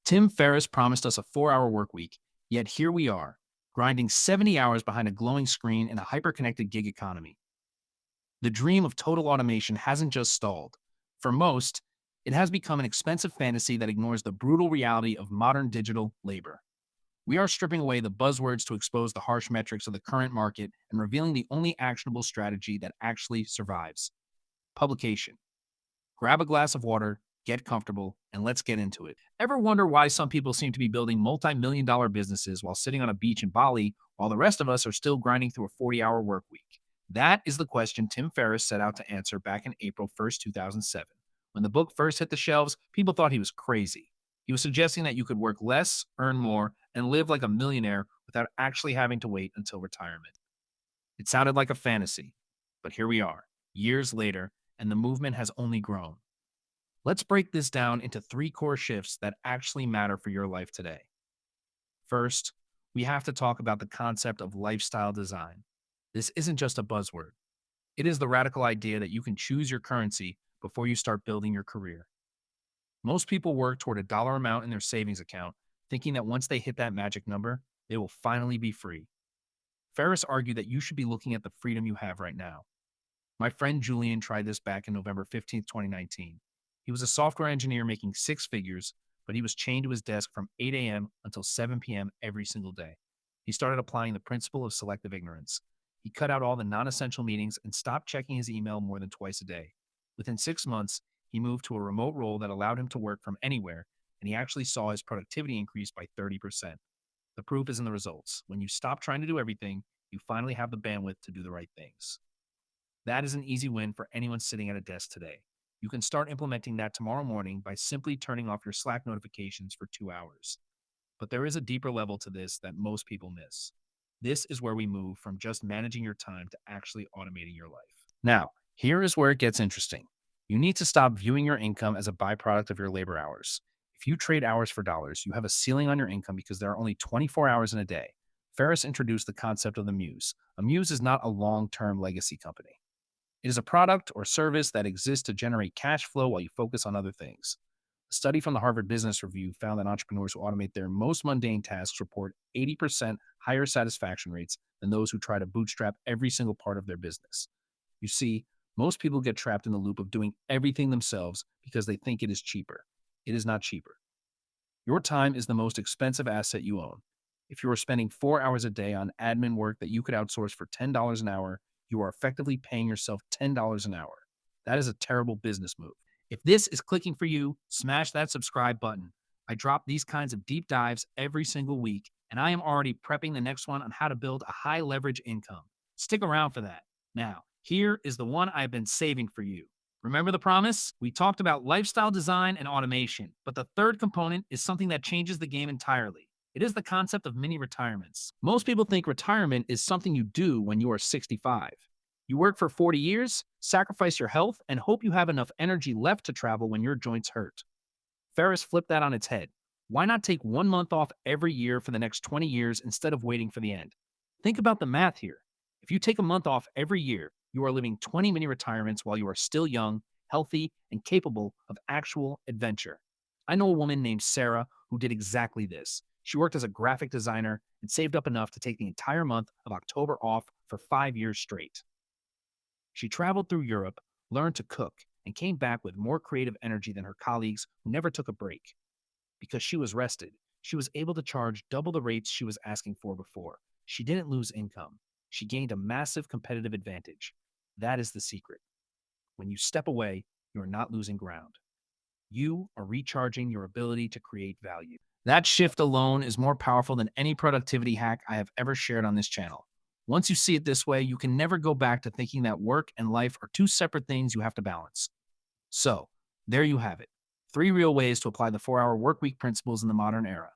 Tim Ferriss promised us a 4-hour work week, yet here we are, grinding 70 hours behind a glowing screen in a hyper-connected gig economy. The dream of total automation hasn't just stalled. For most, it has become an expensive fantasy that ignores the brutal reality of modern digital labor. We are stripping away the buzzwords to expose the harsh metrics of the current market and revealing the only actionable strategy that actually survives: publication. Grab a glass of water, get comfortable, and let's get into it. Ever wonder why some people seem to be building multi-million dollar businesses while sitting on a beach in Bali, while the rest of us are still grinding through a 40-hour work week? That is the question Tim Ferriss set out to answer back in April 1st, 2007. When the book first hit the shelves, people thought he was crazy. He was suggesting that you could work less, earn more, and live like a millionaire without actually having to wait until retirement. It sounded like a fantasy, but here we are, years later, and the movement has only grown. Let's break this down into three core shifts that actually matter for your life today. First, we have to talk about the concept of lifestyle design. This isn't just a buzzword. It is the radical idea that you can choose your currency before you start building your career. Most people work toward a dollar amount in their savings account, thinking that once they hit that magic number, they will finally be free. Ferriss argued that you should be looking at the freedom you have right now. My friend Julian tried this back in November 15th, 2019. He was a software engineer making six figures, but he was chained to his desk from 8 a.m. until 7 p.m. every single day. He started applying the principle of selective ignorance. He cut out all the non-essential meetings and stopped checking his email more than twice a day. Within 6 months, he moved to a remote role that allowed him to work from anywhere, and he actually saw his productivity increase by 30%. The proof is in the results. When you stop trying to do everything, you finally have the bandwidth to do the right things. That is an easy win for anyone sitting at a desk today. You can start implementing that tomorrow morning by simply turning off your Slack notifications for 2 hours. But there is a deeper level to this that most people miss. This is where we move from just managing your time to actually automating your life. Now, here is where it gets interesting. You need to stop viewing your income as a byproduct of your labor hours. If you trade hours for dollars, you have a ceiling on your income because there are only 24 hours in a day. Ferriss introduced the concept of the Muse. A Muse is not a long-term legacy company. It is a product or service that exists to generate cash flow while you focus on other things. A study from the Harvard Business Review found that entrepreneurs who automate their most mundane tasks report 80% higher satisfaction rates than those who try to bootstrap every single part of their business. You see, most people get trapped in the loop of doing everything themselves because they think it is cheaper. It is not cheaper. Your time is the most expensive asset you own. If you are spending 4 hours a day on admin work that you could outsource for $10 an hour, you are effectively paying yourself $10 an hour. That is a terrible business move. If this is clicking for you, smash that subscribe button. I drop these kinds of deep dives every single week, and I am already prepping the next one on how to build a high leverage income. Stick around for that. Now, here is the one I've been saving for you. Remember the promise? We talked about lifestyle design and automation, but the third component is something that changes the game entirely. It is the concept of mini retirements. Most people think retirement is something you do when you are 65. You work for 40 years, sacrifice your health, and hope you have enough energy left to travel when your joints hurt. Ferriss flipped that on its head. Why not take 1 month off every year for the next 20 years instead of waiting for the end? Think about the math here. If you take a month off every year, you are living 20 mini retirements while you are still young, healthy, and capable of actual adventure. I know a woman named Sarah who did exactly this. She worked as a graphic designer and saved up enough to take the entire month of October off for 5 years straight. She traveled through Europe, learned to cook, and came back with more creative energy than her colleagues who never took a break. Because she was rested, she was able to charge double the rates she was asking for before. She didn't lose income. She gained a massive competitive advantage. That is the secret. When you step away, you are not losing ground. You are recharging your ability to create value. That shift alone is more powerful than any productivity hack I have ever shared on this channel. Once you see it this way, you can never go back to thinking that work and life are two separate things you have to balance. So, there you have it. 3 real ways to apply the 4-hour workweek principles in the modern era.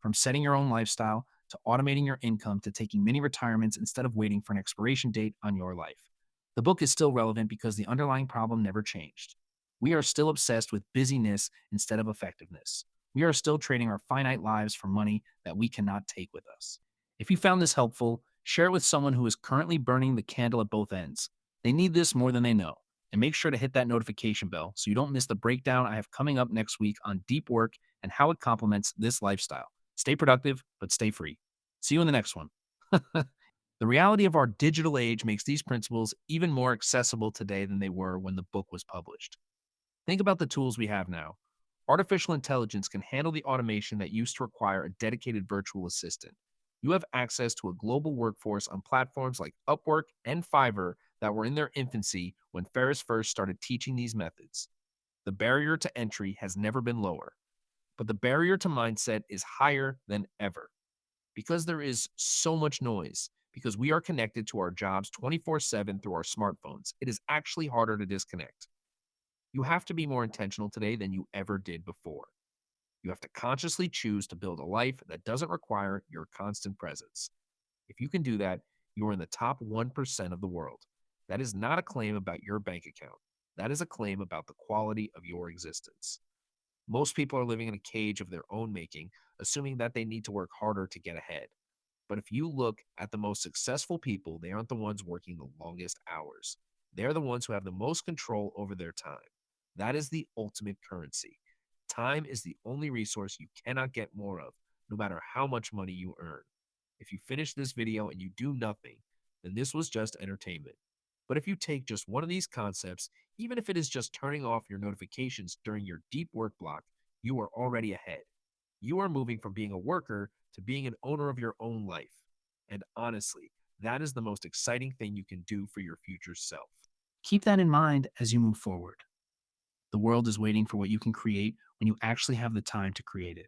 From setting your own lifestyle, to automating your income, to taking mini retirements instead of waiting for an expiration date on your life. The book is still relevant because the underlying problem never changed. We are still obsessed with busyness instead of effectiveness. We are still trading our finite lives for money that we cannot take with us. If you found this helpful, share it with someone who is currently burning the candle at both ends. They need this more than they know. And make sure to hit that notification bell so you don't miss the breakdown I have coming up next week on deep work and how it complements this lifestyle. Stay productive, but stay free. See you in the next one. The reality of our digital age makes these principles even more accessible today than they were when the book was published. Think about the tools we have now. Artificial intelligence can handle the automation that used to require a dedicated virtual assistant. You have access to a global workforce on platforms like Upwork and Fiverr that were in their infancy when Ferris first started teaching these methods. The barrier to entry has never been lower, but the barrier to mindset is higher than ever because there is so much noise. Because we are connected to our jobs 24/7 through our smartphones, it is actually harder to disconnect. You have to be more intentional today than you ever did before. You have to consciously choose to build a life that doesn't require your constant presence. If you can do that, you are in the top 1% of the world. That is not a claim about your bank account. That is a claim about the quality of your existence. Most people are living in a cage of their own making, assuming that they need to work harder to get ahead. But if you look at the most successful people, they aren't the ones working the longest hours. They're the ones who have the most control over their time. That is the ultimate currency. Time is the only resource you cannot get more of, no matter how much money you earn. If you finish this video and you do nothing, then this was just entertainment. But if you take just one of these concepts, even if it is just turning off your notifications during your deep work block, you are already ahead. You are moving from being a worker to being an owner of your own life. And honestly, that is the most exciting thing you can do for your future self. Keep that in mind as you move forward. The world is waiting for what you can create when you actually have the time to create it.